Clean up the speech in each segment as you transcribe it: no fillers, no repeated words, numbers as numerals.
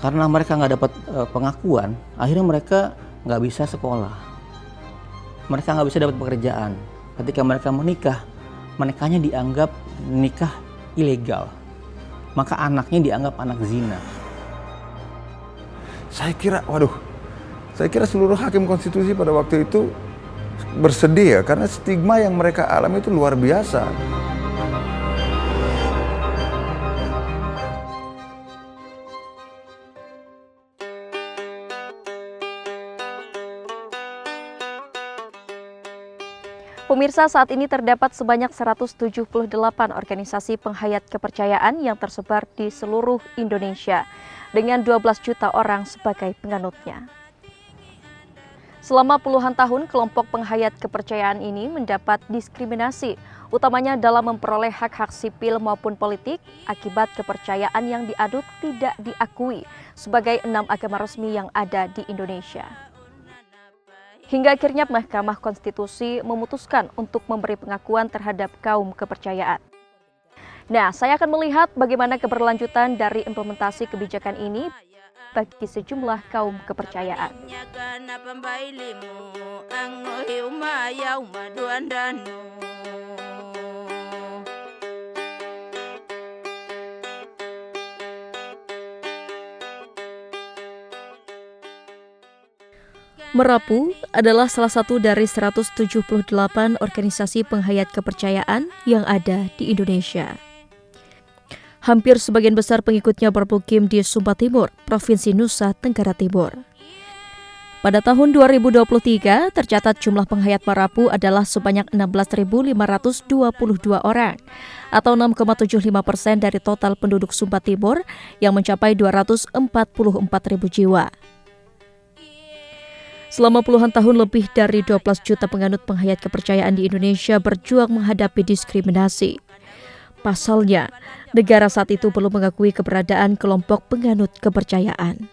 karena mereka nggak dapat pengakuan, akhirnya mereka nggak bisa sekolah, mereka nggak bisa dapat pekerjaan. Ketika mereka menikah, menikahnya dianggap nikah ilegal, maka anaknya dianggap anak zina. Saya kira seluruh hakim konstitusi pada waktu itu bersedih ya, karena stigma yang mereka alami itu luar biasa. Pemirsa, saat ini terdapat sebanyak 178 organisasi penghayat kepercayaan yang tersebar di seluruh Indonesia dengan 12 juta orang sebagai penganutnya. Selama puluhan tahun, kelompok penghayat kepercayaan ini mendapat diskriminasi, utamanya dalam memperoleh hak-hak sipil maupun politik akibat kepercayaan yang dianut tidak diakui sebagai 6 agama resmi yang ada di Indonesia. Hingga akhirnya Mahkamah Konstitusi memutuskan untuk memberi pengakuan terhadap kaum kepercayaan. Nah, saya akan melihat bagaimana keberlanjutan dari implementasi kebijakan ini bagi sejumlah kaum kepercayaan. Merapu adalah salah satu dari 178 organisasi penghayat kepercayaan yang ada di Indonesia. Hampir sebagian besar pengikutnya bermukim di Sumba Timur, Provinsi Nusa Tenggara Timur. Pada tahun 2023, tercatat jumlah penghayat Merapu adalah sebanyak 16.522 orang, atau 6,75% dari total penduduk Sumba Timur yang mencapai 244.000 jiwa. Selama puluhan tahun, lebih dari 12 juta penganut penghayat kepercayaan di Indonesia berjuang menghadapi diskriminasi. Pasalnya, negara saat itu belum mengakui keberadaan kelompok penganut kepercayaan.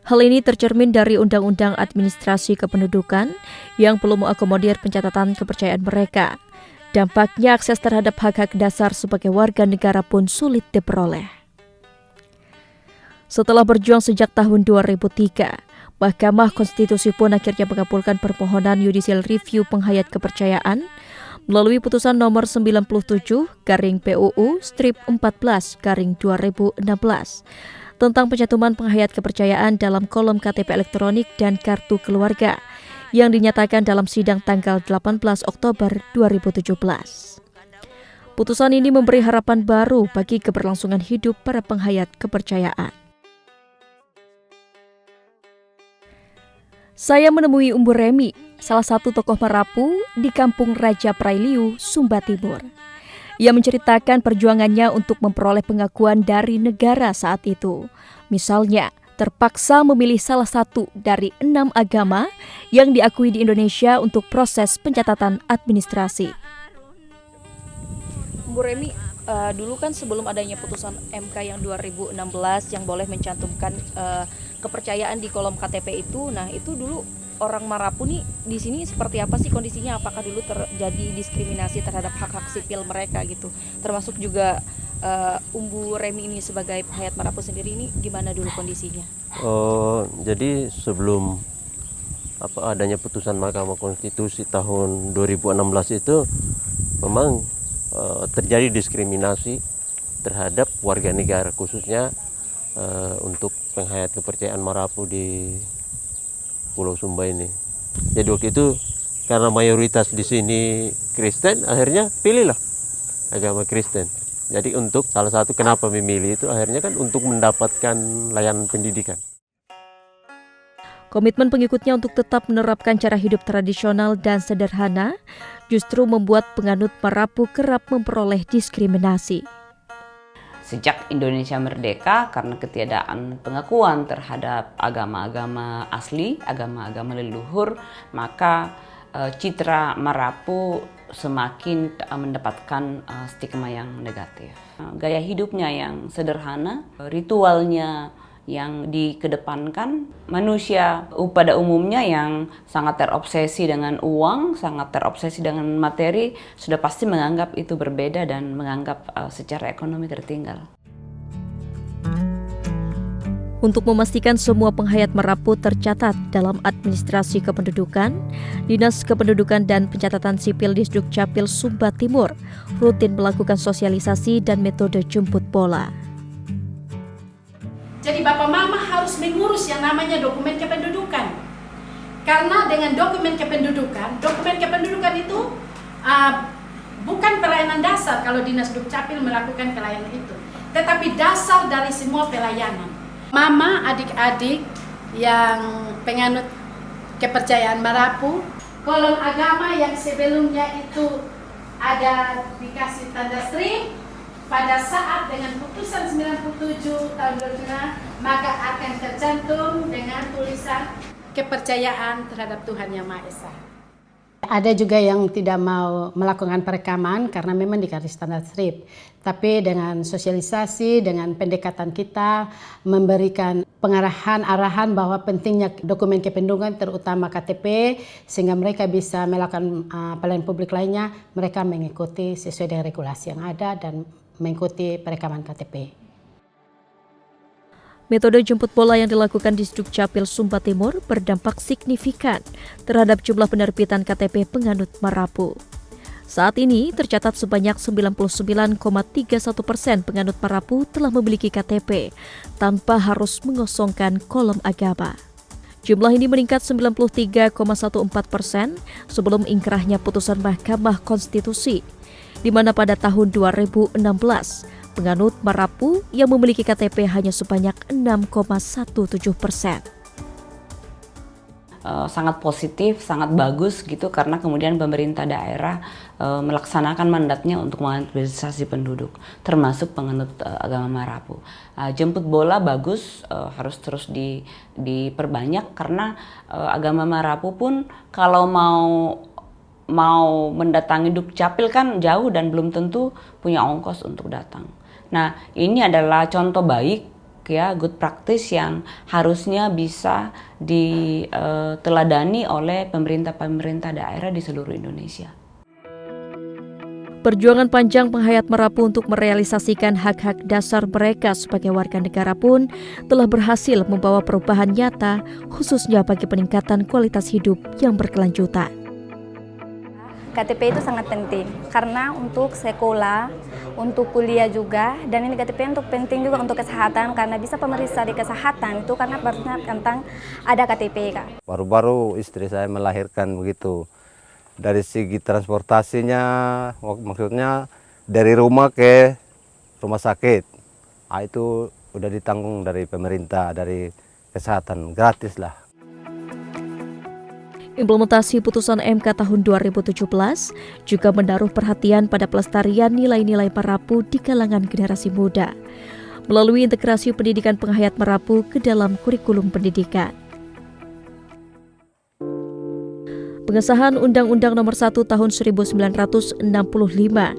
Hal ini tercermin dari Undang-Undang Administrasi Kependudukan yang belum mengakomodir pencatatan kepercayaan mereka. Dampaknya akses terhadap hak-hak dasar sebagai warga negara pun sulit diperoleh. Setelah berjuang sejak tahun 2003, Mahkamah Konstitusi pun akhirnya mengabulkan permohonan judicial review penghayat kepercayaan melalui putusan nomor 97/PUU/14/2016 tentang pencantuman penghayat kepercayaan dalam kolom KTP elektronik dan kartu keluarga yang dinyatakan dalam sidang tanggal 18 Oktober 2017. Putusan ini memberi harapan baru bagi keberlangsungan hidup para penghayat kepercayaan. Saya menemui Umbu Remi, salah satu tokoh Merapu di Kampung Raja Prailiu, Sumba Timur. Ia menceritakan perjuangannya untuk memperoleh pengakuan dari negara saat itu. Misalnya, terpaksa memilih salah satu dari 6 agama yang diakui di Indonesia untuk proses pencatatan administrasi. Bu Remi, dulu kan sebelum adanya putusan MK yang 2016 yang boleh mencantumkan kepercayaan di kolom KTP itu, nah itu dulu orang Merapu nih di sini seperti apa sih kondisinya? Apakah dulu terjadi diskriminasi terhadap hak-hak sipil mereka gitu? Termasuk juga Umbu Remi ini sebagai penghayat Merapu sendiri ini gimana dulu kondisinya? Jadi sebelum adanya putusan Mahkamah Konstitusi tahun 2016 itu memang terjadi diskriminasi terhadap warga negara, khususnya untuk penghayat kepercayaan Merapu di Pulau Sumba ini. Jadi waktu itu karena mayoritas di sini Kristen, akhirnya pilihlah agama Kristen. Jadi untuk salah satu kenapa memilih itu akhirnya kan untuk mendapatkan layanan pendidikan. Komitmen pengikutnya untuk tetap menerapkan cara hidup tradisional dan sederhana justru membuat penganut Merapu kerap memperoleh diskriminasi. Sejak Indonesia merdeka, karena ketiadaan pengakuan terhadap agama-agama asli, agama-agama leluhur, maka citra Merapu semakin mendapatkan stigma yang negatif. Gaya hidupnya yang sederhana, ritualnya yang dikedepankan, manusia pada umumnya yang sangat terobsesi dengan uang, sangat terobsesi dengan materi, sudah pasti menganggap itu berbeda dan menganggap secara ekonomi tertinggal. Untuk memastikan semua penghayat Merapu tercatat dalam administrasi kependudukan, Dinas Kependudukan dan Pencatatan Sipil di Dukcapil Sumba Timur rutin melakukan sosialisasi dan metode jemput bola. Jadi Bapak Mama harus mengurus yang namanya dokumen kependudukan. Karena dengan dokumen kependudukan itu bukan pelayanan dasar kalau Dinas Dukcapil melakukan pelayanan itu, tetapi dasar dari semua pelayanan. Mama, adik-adik yang penganut kepercayaan Merapu, kolom agama yang sebelumnya itu ada dikasih tanda strip, pada saat dengan putusan 97 tahun 2005 maka akan tercantum dengan tulisan kepercayaan terhadap Tuhan Yang Maha Esa. Ada juga yang tidak mau melakukan perekaman karena memang dikasih standar strip. Tapi dengan sosialisasi, dengan pendekatan kita, memberikan arahan bahwa pentingnya dokumen kependudukan terutama KTP, sehingga mereka bisa melakukan pelayanan publik lainnya, mereka mengikuti sesuai dengan regulasi yang ada dan mengikuti perekaman KTP. Metode jemput bola yang dilakukan di Dukcapil Sumba Timur berdampak signifikan terhadap jumlah penerbitan KTP penganut Merapu. Saat ini tercatat sebanyak 99,31% penganut Merapu telah memiliki KTP tanpa harus mengosongkan kolom agama. Jumlah ini meningkat 93,14% sebelum ingkrahnya putusan Mahkamah Konstitusi, di mana pada tahun 2016 penganut Merapu yang memiliki KTP hanya sebanyak 6,17%. Sangat positif, sangat bagus gitu karena kemudian pemerintah daerah melaksanakan mandatnya untuk mengadministrasi penduduk, termasuk penganut agama Merapu. Jemput bola bagus, harus terus diperbanyak karena agama Merapu pun kalau mau mendatangi Dukcapil kan jauh dan belum tentu punya ongkos untuk datang. Nah, ini adalah contoh baik ya, good practice yang harusnya bisa diteladani oleh pemerintah daerah di seluruh Indonesia. Perjuangan panjang penghayat Merapu untuk merealisasikan hak-hak dasar mereka sebagai warga negara pun telah berhasil membawa perubahan nyata, khususnya bagi peningkatan kualitas hidup yang berkelanjutan. KTP itu sangat penting karena untuk sekolah, untuk kuliah juga, dan ini KTP untuk penting juga untuk kesehatan karena bisa pemeriksa di kesehatan itu karena benar tentang ada KTP Kak. Baru-baru istri saya melahirkan begitu. Dari segi transportasinya, maksudnya dari rumah ke rumah sakit, itu udah ditanggung dari pemerintah, dari kesehatan, gratis lah. Implementasi putusan MK tahun 2017 juga menaruh perhatian pada pelestarian nilai-nilai Merapu di kalangan generasi muda melalui integrasi pendidikan penghayat Merapu ke dalam kurikulum pendidikan. Pengesahan Undang-Undang Nomor 1 Tahun 1965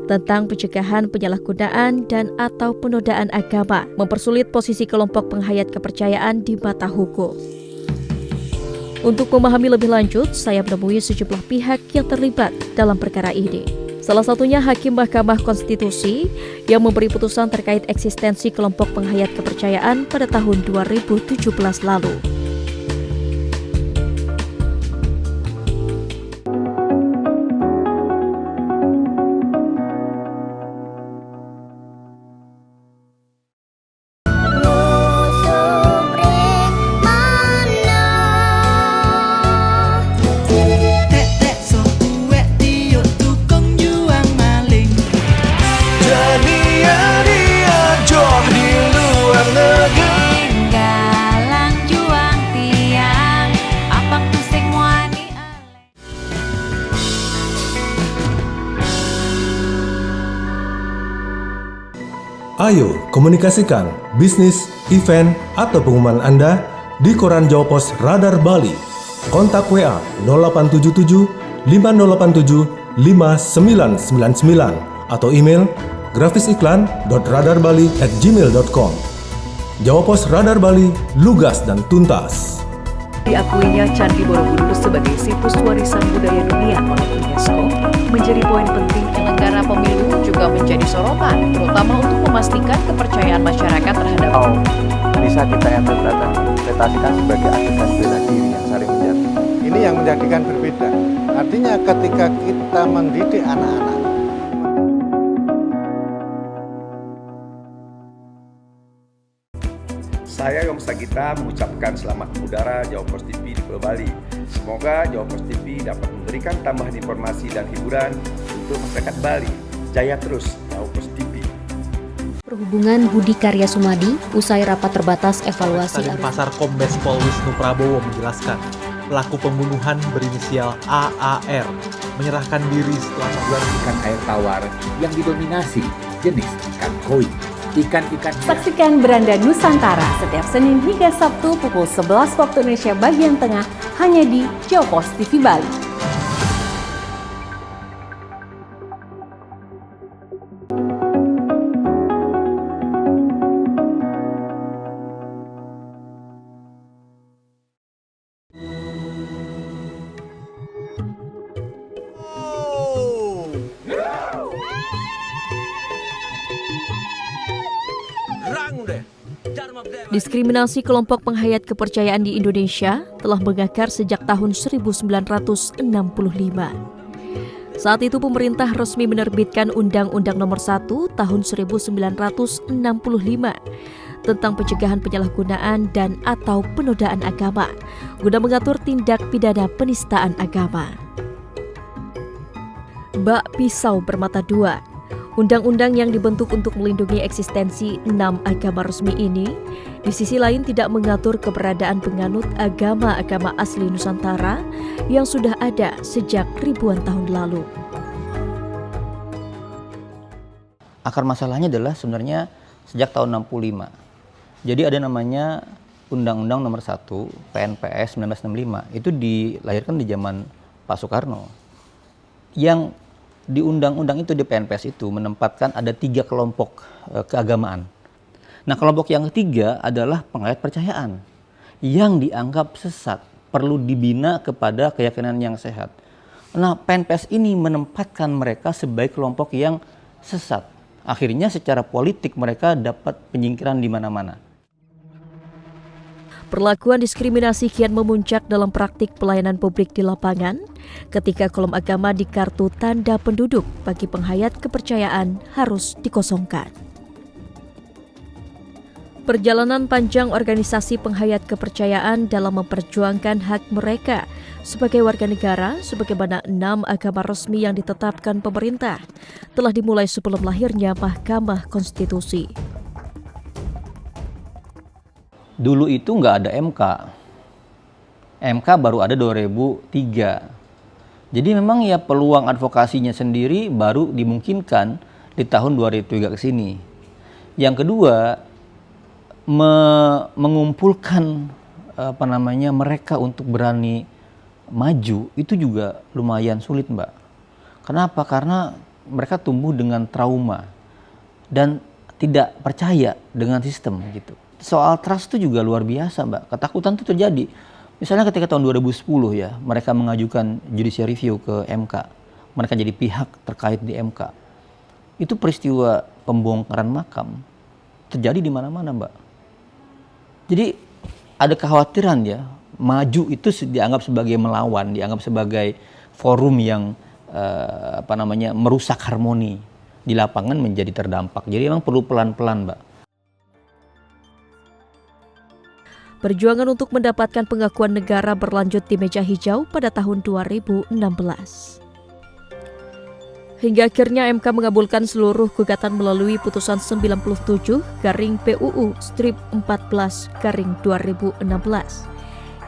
tentang pencegahan penyalahgunaan dan atau penodaan agama mempersulit posisi kelompok penghayat kepercayaan di mata hukum. Untuk memahami lebih lanjut, saya menemui sejumlah pihak yang terlibat dalam perkara ini. Salah satunya Hakim Mahkamah Konstitusi yang memberi putusan terkait eksistensi kelompok penghayat kepercayaan pada tahun 2017 lalu. Ayo komunikasikan bisnis, event, atau pengumuman Anda di Koran Jawa Pos Radar Bali. Kontak WA 0877 5087 5999 atau email grafisiklan.radarbali@gmail.com. Jawa Pos Radar Bali, lugas dan tuntas. Diakuinya Candi Borobudur sebagai situs warisan budaya dunia oleh UNESCO menjadi poin penting. Penyelenggara pemilu juga menjadi sorotan, terutama untuk memastikan kepercayaan masyarakat terhadap bisa kita interpretasikan sebagai adegan bela diri yang saling menjadi. Ini yang menjadikan berbeda. Artinya ketika kita mendidik anak-anak, saya Yom Sagita mengucapkan selamat mengudara Jawa Pos TV di Pulau Bali. Semoga Jawa Pos TV dapat memberikan tambahan informasi dan hiburan untuk masyarakat Bali. Jaya terus Jawa Pos TV. Perhubungan Budi Karya Sumadi usai rapat terbatas evaluasi Stasiun Pasar Kombes Pol Wisnu Prabowo menjelaskan pelaku pembunuhan berinisial AAR menyerahkan diri setelah membuat ikan air tawar yang didominasi jenis ikan koi. Ikan-ikan. Saksikan Beranda Nusantara setiap Senin hingga Sabtu pukul 11 waktu Indonesia bagian tengah hanya di Jawa Pos TV Bali. Diskriminasi kelompok penghayat kepercayaan di Indonesia telah mengakar sejak tahun 1965. Saat itu pemerintah resmi menerbitkan Undang-Undang Nomor 1 Tahun 1965 tentang pencegahan penyalahgunaan dan atau penodaan agama guna mengatur tindak pidana penistaan agama. Bak pisau bermata dua. Undang-undang yang dibentuk untuk melindungi eksistensi 6 agama resmi ini, di sisi lain tidak mengatur keberadaan penganut agama-agama asli Nusantara yang sudah ada sejak ribuan tahun lalu. Akar masalahnya adalah sebenarnya sejak tahun 65. Jadi ada namanya Undang-Undang Nomor 1 PNPS 1965. Itu dilahirkan di zaman Pak Soekarno. Yang di undang-undang itu, di PNPS itu menempatkan ada 3 kelompok keagamaan. Nah, kelompok yang ketiga adalah penghayat percayaan yang dianggap sesat, perlu dibina kepada keyakinan yang sehat. Nah, PNPS ini menempatkan mereka sebagai kelompok yang sesat. Akhirnya secara politik mereka dapat penyingkiran di mana-mana. Perlakuan diskriminasi kian memuncak dalam praktik pelayanan publik di lapangan ketika kolom agama di kartu tanda penduduk bagi penghayat kepercayaan harus dikosongkan. Perjalanan panjang organisasi penghayat kepercayaan dalam memperjuangkan hak mereka sebagai warga negara sebagaimana 6 agama resmi yang ditetapkan pemerintah telah dimulai sebelum lahirnya Mahkamah Konstitusi. Dulu itu nggak ada MK. MK baru ada 2003. Jadi memang ya peluang advokasinya sendiri baru dimungkinkan di tahun 2003 ke sini. Yang kedua, mengumpulkan mereka untuk berani maju itu juga lumayan sulit, Mbak. Kenapa? Karena mereka tumbuh dengan trauma dan tidak percaya dengan sistem gitu. Soal trust itu juga luar biasa, Mbak. Ketakutan itu terjadi. Misalnya ketika tahun 2010 ya, mereka mengajukan judicial review ke MK. Mereka jadi pihak terkait di MK. Itu peristiwa pembongkaran makam terjadi di mana-mana, Mbak. Jadi ada kekhawatiran ya, maju itu dianggap sebagai melawan, dianggap sebagai forum yang merusak harmoni di lapangan menjadi terdampak. Jadi memang perlu pelan-pelan, Mbak. Perjuangan untuk mendapatkan pengakuan negara berlanjut di meja hijau pada tahun 2016. Hingga akhirnya MK mengabulkan seluruh gugatan melalui putusan 97/PUU/14/2016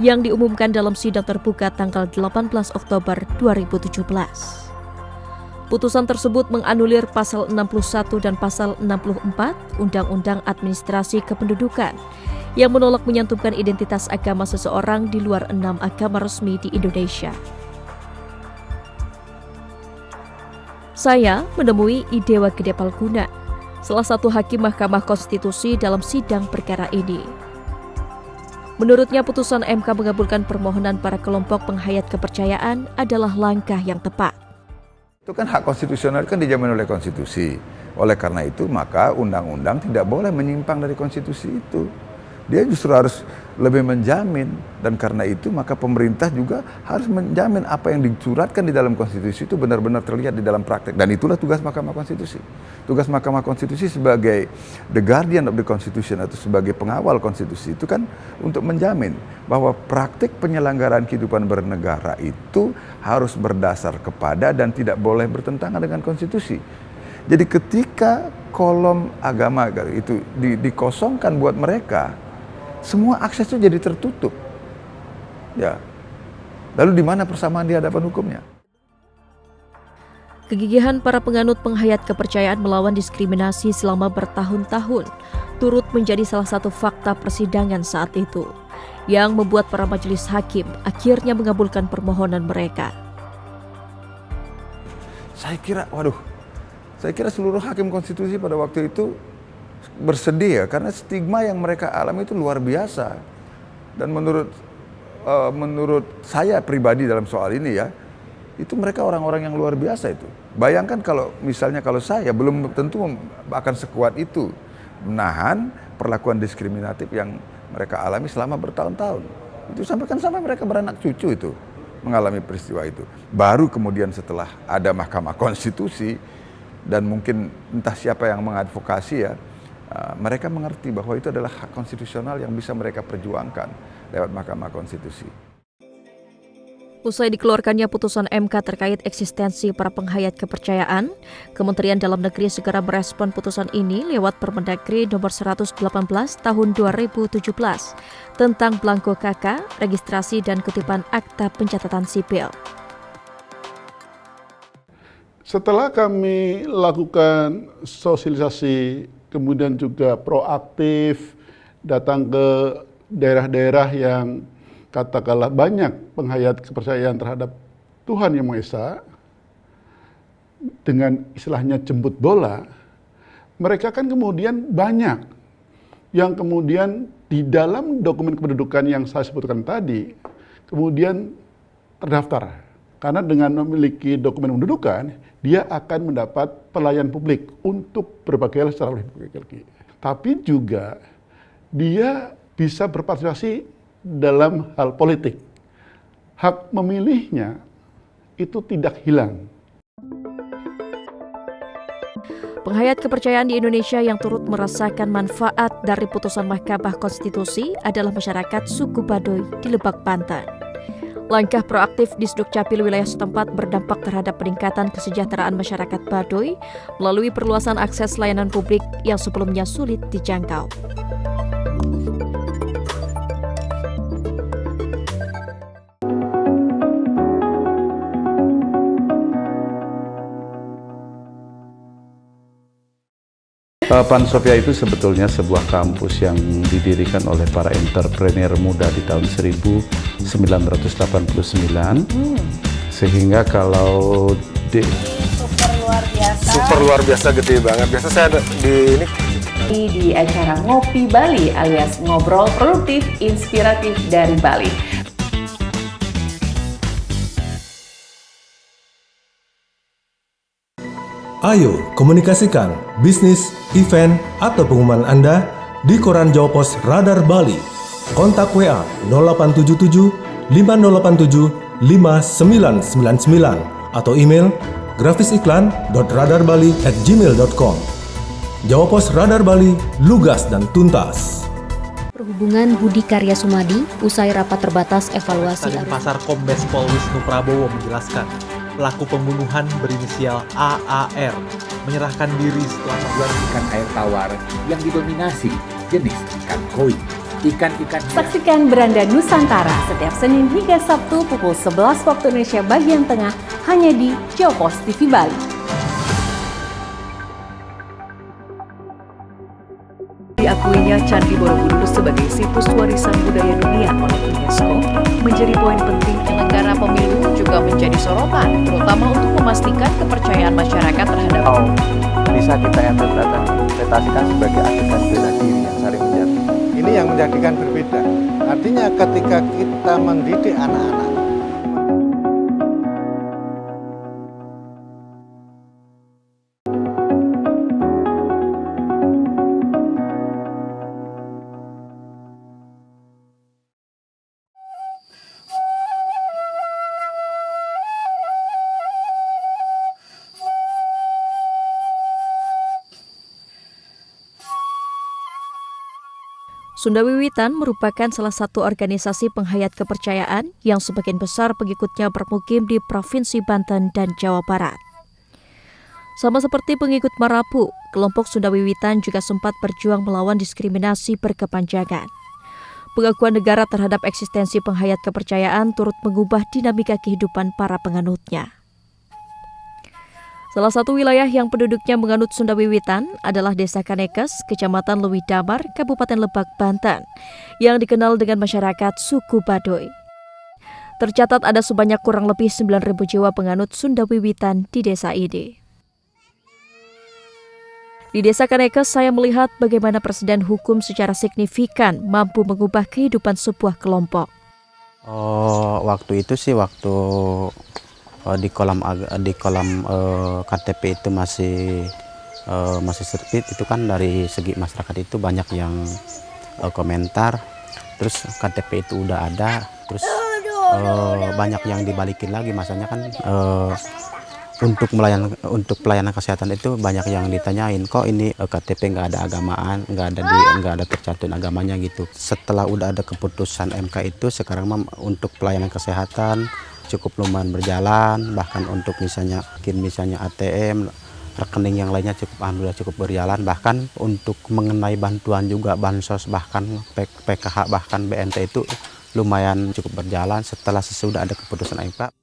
yang diumumkan dalam sidang terbuka tanggal 18 Oktober 2017. Putusan tersebut menganulir pasal 61 dan pasal 64 Undang-Undang Administrasi Kependudukan yang menolak menyantumkan identitas agama seseorang di luar 6 agama resmi di Indonesia. Saya menemui Idewa Gede Palguna, salah satu hakim Mahkamah Konstitusi dalam sidang perkara ini. Menurutnya putusan MK mengabulkan permohonan para kelompok penghayat kepercayaan adalah langkah yang tepat. Itu kan hak konstitusional kan dijamin oleh konstitusi. Oleh karena itu maka undang-undang tidak boleh menyimpang dari konstitusi itu. Dia justru harus lebih menjamin, dan karena itu maka pemerintah juga harus menjamin apa yang dicuratkan di dalam konstitusi itu benar-benar terlihat di dalam praktek, dan itulah tugas Mahkamah Konstitusi. Tugas Mahkamah Konstitusi sebagai the guardian of the constitution atau sebagai pengawal konstitusi itu kan untuk menjamin bahwa praktik penyelenggaraan kehidupan bernegara itu harus berdasar kepada dan tidak boleh bertentangan dengan konstitusi. Jadi ketika kolom agama itu dikosongkan buat mereka, semua akses itu jadi tertutup. Ya. Lalu di mana persamaan di hadapan hukumnya? Kegigihan para penganut penghayat kepercayaan melawan diskriminasi selama bertahun-tahun turut menjadi salah satu fakta persidangan saat itu, yang membuat para majelis hakim akhirnya mengabulkan permohonan mereka. Saya kira seluruh hakim konstitusi pada waktu itu bersedih ya, karena stigma yang mereka alami itu luar biasa. Dan menurut saya pribadi dalam soal ini ya, itu mereka orang-orang yang luar biasa itu. Bayangkan kalau misalnya kalau saya belum tentu akan sekuat itu menahan perlakuan diskriminatif yang mereka alami selama bertahun-tahun. Itu sampai mereka beranak cucu itu mengalami peristiwa itu. Baru kemudian setelah ada Mahkamah Konstitusi dan mungkin entah siapa yang mengadvokasi ya, mereka mengerti bahwa itu adalah hak konstitusional yang bisa mereka perjuangkan lewat Mahkamah Konstitusi. Usai dikeluarkannya putusan MK terkait eksistensi para penghayat kepercayaan, Kementerian Dalam Negeri segera merespon putusan ini lewat Permendagri nomor 118 tahun 2017 tentang Blanko KK, registrasi dan kutipan akta pencatatan sipil. Setelah kami lakukan sosialisasi, kemudian juga proaktif datang ke daerah-daerah yang katakanlah banyak penghayat kepercayaan terhadap Tuhan Yang Maha Esa, dengan istilahnya jemput bola, mereka kan kemudian banyak yang kemudian di dalam dokumen kependudukan yang saya sebutkan tadi, kemudian terdaftar. Karena dengan memiliki dokumen kependudukan, dia akan mendapat pelayanan publik untuk berbagai hal secara lebih. Tapi juga dia bisa berpartisipasi dalam hal politik. Hak memilihnya itu tidak hilang. Penghayat kepercayaan di Indonesia yang turut merasakan manfaat dari putusan Mahkamah Konstitusi adalah masyarakat suku Baduy di Lebak, Banten. Langkah proaktif Disduk Capil wilayah setempat berdampak terhadap peningkatan kesejahteraan masyarakat Baduy melalui perluasan akses layanan publik yang sebelumnya sulit dijangkau. Pan Sofia itu sebetulnya sebuah kampus yang didirikan oleh para entrepreneur muda di tahun 1989. Sehingga kalau super luar biasa gede banget. Biasa saya ada di acara Ngopi Bali alias ngobrol produktif inspiratif dari Bali. Ayo komunikasikan bisnis, event, atau pengumuman Anda di Koran Jawa Pos Radar Bali. Kontak WA 0877 5087 5999 atau email grafisiklan.radarbali@gmail.com. Jawa Pos Radar Bali, lugas dan tuntas. Perhubungan Budi Karya Sumadi usai rapat terbatas evaluasi Stasiun Pasar Kombes Pol Wisnu Prabowo menjelaskan, pelaku pembunuhan berinisial AAR menyerahkan diri setelah membuat ikan air tawar yang didominasi jenis ikan koi. Ikan-ikan. Saksikan Beranda Nusantara setiap Senin hingga Sabtu pukul 11 waktu Indonesia bagian tengah hanya di Jawa Pos TV Bali. Diakuinya Candi Borobudur sebagai situs warisan budaya dunia oleh UNESCO menjadi poin penting penyelenggara pemilu juga menjadi sorotan, terutama untuk memastikan kepercayaan masyarakat terhadap bisa kita interpretasikan sebagai adegan bela diri yang saling menjadi. Ini yang menjadikan berbeda. Artinya ketika kita mendidik anak-anak Sunda Wiwitan merupakan salah satu organisasi penghayat kepercayaan yang sebagian besar pengikutnya bermukim di Provinsi Banten dan Jawa Barat. Sama seperti pengikut Marapu, kelompok Sunda Wiwitan juga sempat berjuang melawan diskriminasi berkepanjangan. Pengakuan negara terhadap eksistensi penghayat kepercayaan turut mengubah dinamika kehidupan para penganutnya. Salah satu wilayah yang penduduknya menganut Sunda Wiwitan adalah Desa Kanekes, Kecamatan Lewi Damar, Kabupaten Lebak, Banten, yang dikenal dengan masyarakat suku Baduy. Tercatat ada sebanyak kurang lebih 9.000 jiwa penganut Sunda Wiwitan di desa ini. Di Desa Kanekes, saya melihat bagaimana presiden hukum secara signifikan mampu mengubah kehidupan sebuah kelompok. Waktu itu sih di kolam KTP itu masih sempit, itu kan dari segi masyarakat itu banyak yang komentar, terus KTP itu udah ada, terus banyak yang dibalikin lagi, masanya kan untuk pelayanan kesehatan itu banyak yang ditanyain, kok ini KTP nggak ada agamaan, nggak ada tercantum agamanya gitu. Setelah udah ada keputusan MK itu, sekarang untuk pelayanan kesehatan cukup lumayan berjalan, bahkan untuk misalnya ATM, rekening yang lainnya alhamdulillah cukup berjalan, bahkan untuk mengenai bantuan juga, bansos, bahkan PKH, bahkan BNT itu lumayan cukup berjalan sesudah ada keputusan MK.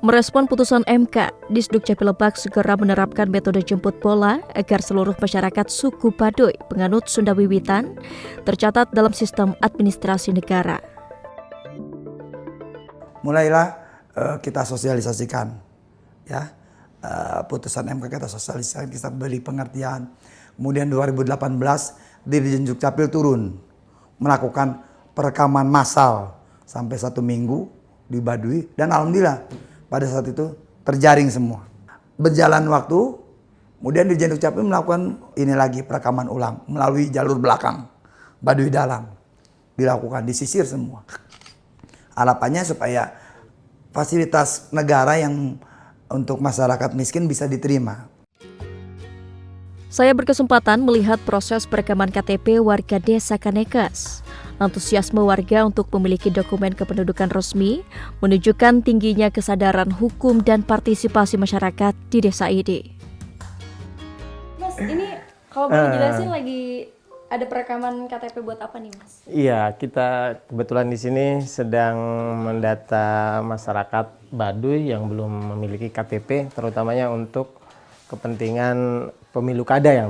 Merespon putusan MK, Disduk Capil Lebak segera menerapkan metode jemput bola agar seluruh masyarakat suku Baduy penganut Sunda Wiwitan tercatat dalam sistem administrasi negara. Mulailah kita sosialisasikan, ya, putusan MK kita sosialisasikan, kita beri pengertian. Kemudian 2018 Dirjen Dukcapil turun melakukan perekaman massal sampai 1 minggu di Baduy, dan alhamdulillah pada saat itu terjaring semua. Berjalan waktu, kemudian Dirjen Dukcapil melakukan ini lagi perekaman ulang melalui jalur belakang Baduy Dalam, dilakukan, disisir semua. Harapannya supaya fasilitas negara yang untuk masyarakat miskin bisa diterima. Saya berkesempatan melihat proses perekaman KTP warga Desa Kanekes. Antusiasme warga untuk memiliki dokumen kependudukan resmi menunjukkan tingginya kesadaran hukum dan partisipasi masyarakat di desa ini. Mas, ini kalau boleh jelasin lagi ada perekaman KTP buat apa nih, Mas? Iya, kita kebetulan di sini sedang mendata masyarakat Baduy yang belum memiliki KTP, terutamanya untuk kepentingan pemilu kada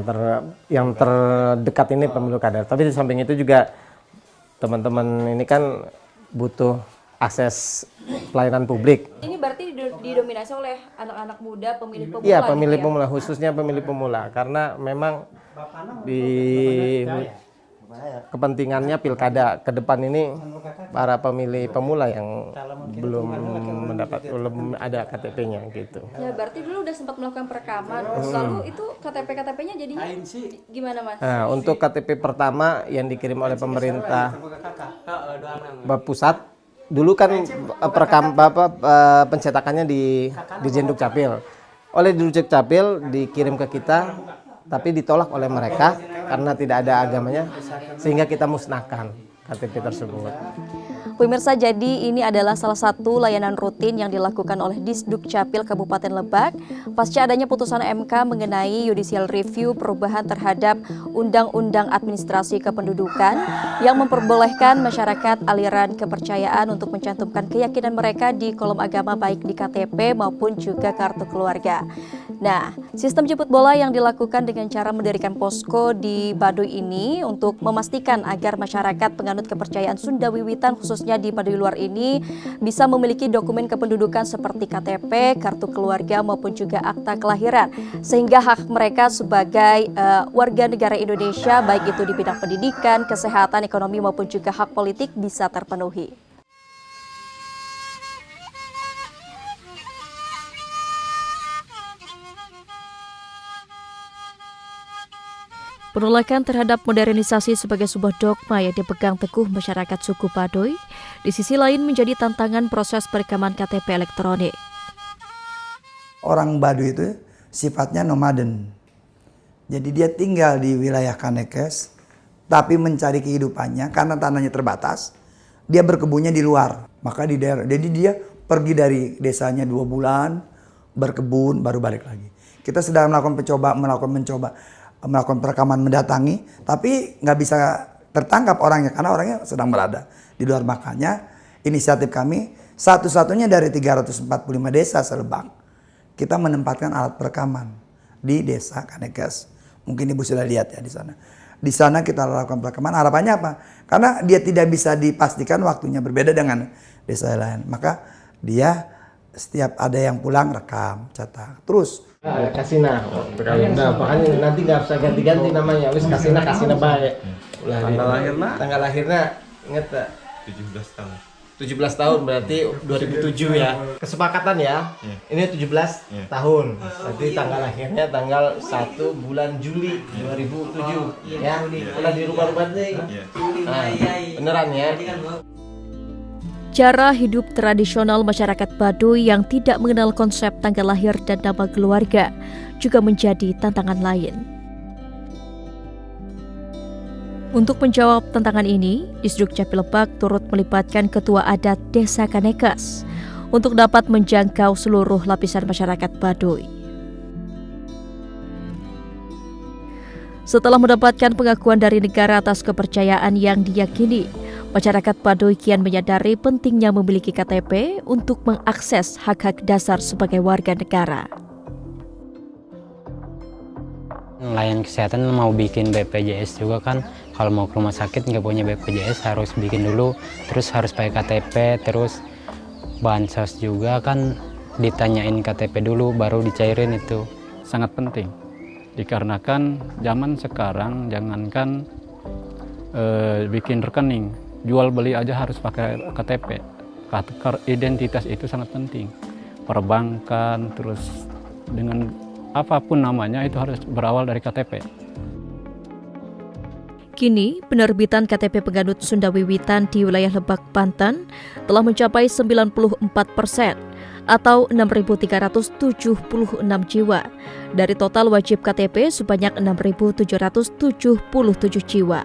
yang terdekat ini, pemilu kada. Tapi di samping itu juga teman-teman ini kan butuh akses pelayanan publik. Ini berarti didominasi oleh anak-anak muda, pemilih pemula. Iya, pemilih gitu ya? pemula, khususnya pemilih pemula, karena memang di kepentingannya pilkada ke depan ini para pemilih pemula yang belum ada KTP-nya gitu. Ya, berarti dulu udah sempat melakukan perekaman. Lalu itu KTP-KTP-nya jadinya gimana, Mas? Nah, untuk KTP pertama yang dikirim oleh pemerintah pusat, dulu kan pencetakannya di Dirjen Dukcapil. Oleh Dirjen Dukcapil dikirim ke kita, tapi ditolak oleh mereka karena tidak ada agamanya, sehingga kita musnahkan KTP tersebut. Pemirsa, jadi ini adalah salah satu layanan rutin yang dilakukan oleh Disduk Capil Kabupaten Lebak pasca adanya putusan MK mengenai judicial review perubahan terhadap Undang-Undang Administrasi Kependudukan yang memperbolehkan masyarakat aliran kepercayaan untuk mencantumkan keyakinan mereka di kolom agama baik di KTP maupun juga kartu keluarga. Nah, sistem jemput bola yang dilakukan dengan cara mendirikan posko di Baduy ini untuk memastikan agar masyarakat penganut kepercayaan Sunda Wiwitan khususnya di Baduy luar ini bisa memiliki dokumen kependudukan seperti KTP, kartu keluarga maupun juga akta kelahiran, sehingga hak mereka sebagai warga negara Indonesia baik itu di bidang pendidikan, kesehatan, ekonomi maupun juga hak politik bisa terpenuhi. Penolakan terhadap modernisasi sebagai sebuah dogma yang dipegang teguh masyarakat suku Baduy, di sisi lain menjadi tantangan proses perekaman KTP elektronik. Orang Baduy itu sifatnya nomaden. Jadi dia tinggal di wilayah Kanekes, tapi mencari kehidupannya karena tanahnya terbatas, dia berkebunnya di luar. Maka di daerah, jadi dia pergi dari desanya 2 bulan, berkebun, baru balik lagi. Kita sedang melakukan perekaman mendatangi, tapi nggak bisa tertangkap orangnya karena orangnya sedang berada di luar. Makanya inisiatif kami satu-satunya dari 345 desa Selebang, kita menempatkan alat perekaman di desa Kanekes. Mungkin Ibu sudah lihat ya di sana. Di sana kita lakukan perekaman. Harapannya apa? Karena dia tidak bisa dipastikan waktunya, berbeda dengan desa lain. Maka dia setiap ada yang pulang rekam, cetak. Terus Kasina. Nah, makanya nanti nggak usah ganti-ganti namanya. Wis Kasina baik. Tanggal lahirnya inget tak? 17 tahun. 17 tahun berarti 2007 ya. Kesepakatan ya. Ini 17 tahun. Berarti tanggal lahirnya tanggal 1 bulan Juli 2007 ya. Udah dirubah-rubah nih. Nah, beneran ya. Cara hidup tradisional masyarakat Baduy yang tidak mengenal konsep tanggal lahir dan nama keluarga juga menjadi tantangan lain. Untuk menjawab tantangan ini, Disduk Capil Lebak turut melibatkan ketua adat Desa Kanekes untuk dapat menjangkau seluruh lapisan masyarakat Baduy. Setelah mendapatkan pengakuan dari negara atas kepercayaan yang diyakini, masyarakat Baduy kian menyadari pentingnya memiliki KTP untuk mengakses hak-hak dasar sebagai warga negara. Layan kesehatan mau bikin BPJS juga kan, kalau mau ke rumah sakit nggak punya BPJS harus bikin dulu, terus harus pakai KTP, terus bansos juga kan ditanyain KTP dulu baru dicairin itu. Sangat penting, dikarenakan zaman sekarang jangankan bikin rekening, jual beli aja harus pakai KTP. Identitas itu sangat penting. Perbankan, terus dengan apapun namanya itu harus berawal dari KTP. Kini, penerbitan KTP Penganut Sunda Wiwitan di wilayah Lebak, Banten telah mencapai 94% atau 6.376 jiwa dari total wajib KTP sebanyak 6.777 jiwa.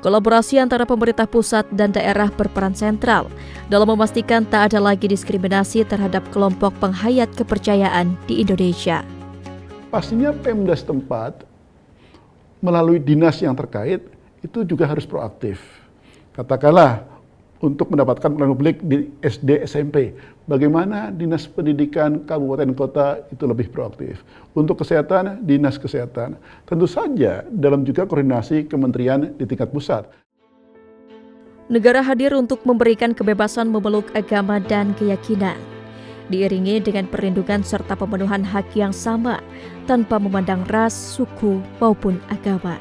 Kolaborasi antara pemerintah pusat dan daerah berperan sentral dalam memastikan tak ada lagi diskriminasi terhadap kelompok penghayat kepercayaan di Indonesia. Pastinya Pemda setempat melalui dinas yang terkait itu juga harus proaktif. Katakanlah untuk mendapatkan pelayanan publik di SD, SMP, bagaimana dinas pendidikan kabupaten kota itu lebih proaktif. Untuk kesehatan, dinas kesehatan. Tentu saja dalam juga koordinasi kementerian di tingkat pusat. Negara hadir untuk memberikan kebebasan memeluk agama dan keyakinan, diiringi dengan perlindungan serta pemenuhan hak yang sama tanpa memandang ras, suku, maupun agama.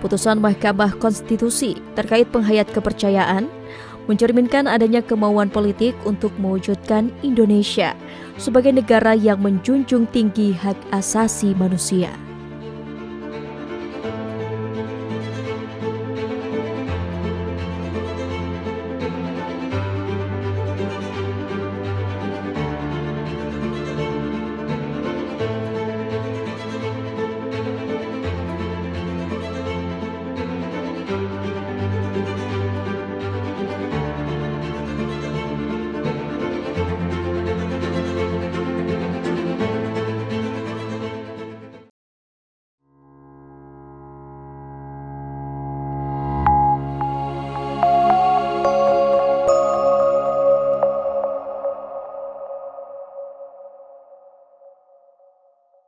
Putusan Mahkamah Konstitusi terkait penghayat kepercayaan mencerminkan adanya kemauan politik untuk mewujudkan Indonesia sebagai negara yang menjunjung tinggi hak asasi manusia.